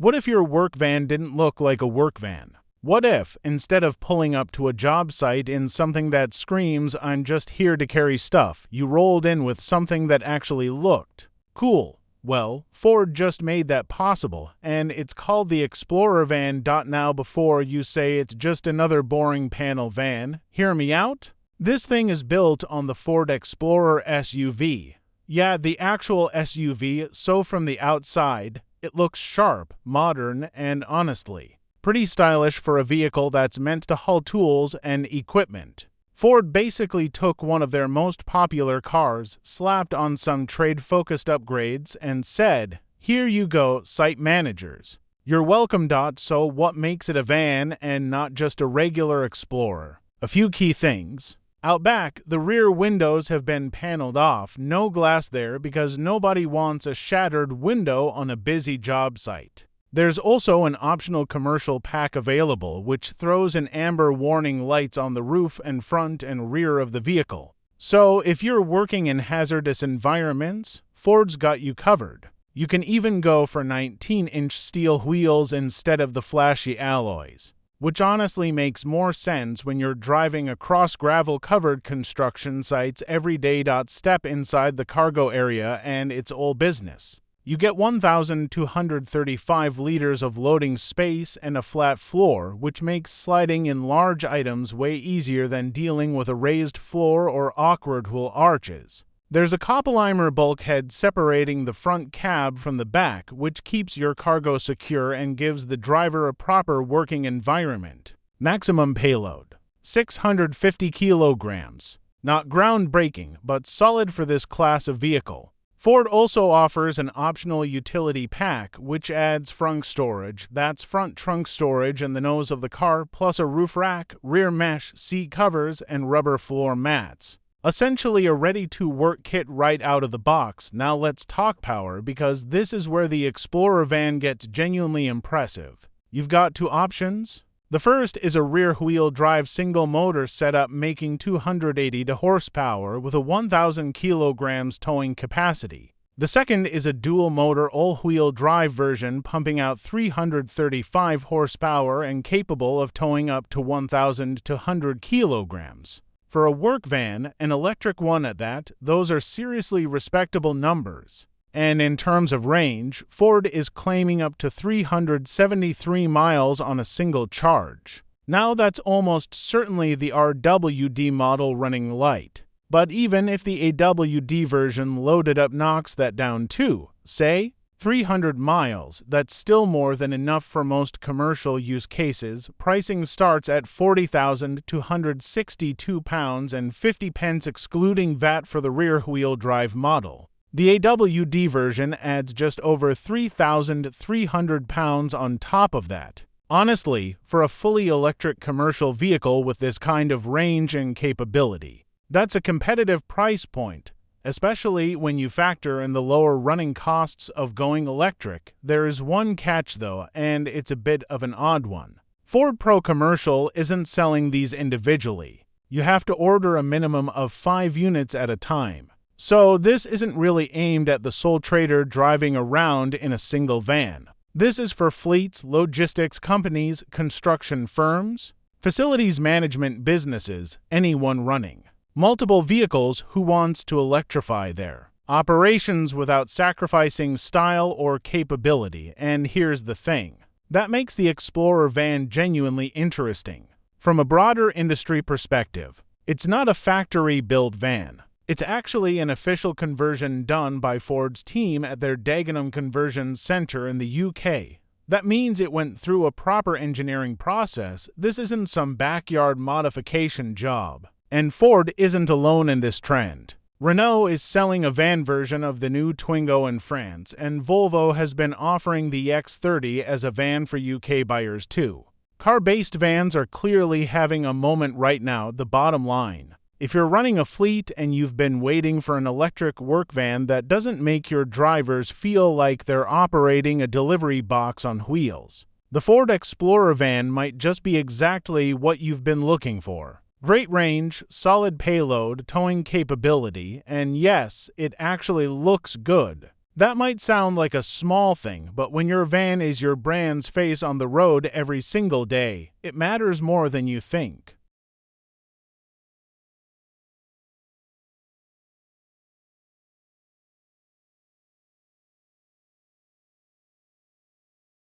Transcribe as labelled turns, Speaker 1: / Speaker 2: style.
Speaker 1: What if your work van didn't look like a work van? What if, instead of pulling up to a job site in something that screams, "I'm just here to carry stuff," you rolled in with something that actually looked cool? Well, Ford just made that possible, and it's called the Explorer Van. Now, before you say it's just another boring panel van, hear me out. This thing is built on the Ford Explorer SUV. Yeah, the actual SUV, so from the outside, it looks sharp, modern, and honestly pretty stylish for a vehicle that's meant to haul tools and equipment. Ford basically took one of their most popular cars, slapped on some trade-focused upgrades, and said, "Here you go, site managers. You're welcome." So what makes it a van and not just a regular Explorer? A few key things. Out back, the rear windows have been paneled off, no glass there because nobody wants a shattered window on a busy job site. There's also an optional commercial pack available, which throws an amber warning lights on the roof and front and rear of the vehicle. So if you're working in hazardous environments, Ford's got you covered. You can even go for 19-inch steel wheels instead of the flashy alloys, which honestly makes more sense when you're driving across gravel-covered construction sites every day. Step inside the cargo area and it's all business. You get 1,235 liters of loading space and a flat floor, which makes sliding in large items way easier than dealing with a raised floor or awkward wheel arches. There's a Koppelheimer bulkhead separating the front cab from the back, which keeps your cargo secure and gives the driver a proper working environment. Maximum payload: 650 kilograms. Not groundbreaking, but solid for this class of vehicle. Ford also offers an optional utility pack, which adds frunk storage, that's front trunk storage and the nose of the car, plus a roof rack, rear mesh, seat covers, and rubber floor mats. Essentially a ready-to-work kit right out of the box. Now let's talk power, because this is where the Explorer van gets genuinely impressive. You've got two options. The first is a rear-wheel drive single-motor setup making 280 horsepower with a 1,000 kilograms towing capacity. The second is a dual-motor all-wheel drive version pumping out 335 horsepower and capable of towing up to 1,200 kilograms. For a work van, an electric one at that, those are seriously respectable numbers. And in terms of range, Ford is claiming up to 373 miles on a single charge. Now that's almost certainly the RWD model running light. But even if the AWD version loaded up knocks that down too, say, 300 miles, that's still more than enough for most commercial use cases. Pricing starts at £40,262.50 excluding VAT for the rear-wheel drive model. The AWD version adds just over £3,300 on top of that. Honestly, for a fully electric commercial vehicle with this kind of range and capability, that's a competitive price point. Especially when you factor in the lower running costs of going electric. There is one catch though, and it's a bit of an odd one. Ford Pro Commercial isn't selling these individually. You have to order a minimum of 5 units at a time. So this isn't really aimed at the sole trader driving around in a single van. This is for fleets, logistics companies, construction firms, facilities management businesses, anyone running multiple vehicles who wants to electrify their operations without sacrificing style or capability. And here's the thing that makes the Explorer van genuinely interesting. From a broader industry perspective, it's not a factory-built van. It's actually an official conversion done by Ford's team at their Dagenham Conversion Centre in the UK. That means it went through a proper engineering process. This isn't some backyard modification job. And Ford isn't alone in this trend. Renault is selling a van version of the new Twingo in France, and Volvo has been offering the X30 as a van for UK buyers too. Car-based vans are clearly having a moment right now. The bottom line: if you're running a fleet and you've been waiting for an electric work van that doesn't make your drivers feel like they're operating a delivery box on wheels, the Ford Explorer van might just be exactly what you've been looking for. Great range, solid payload, towing capability, and yes, it actually looks good. That might sound like a small thing, but when your van is your brand's face on the road every single day, it matters more than you think.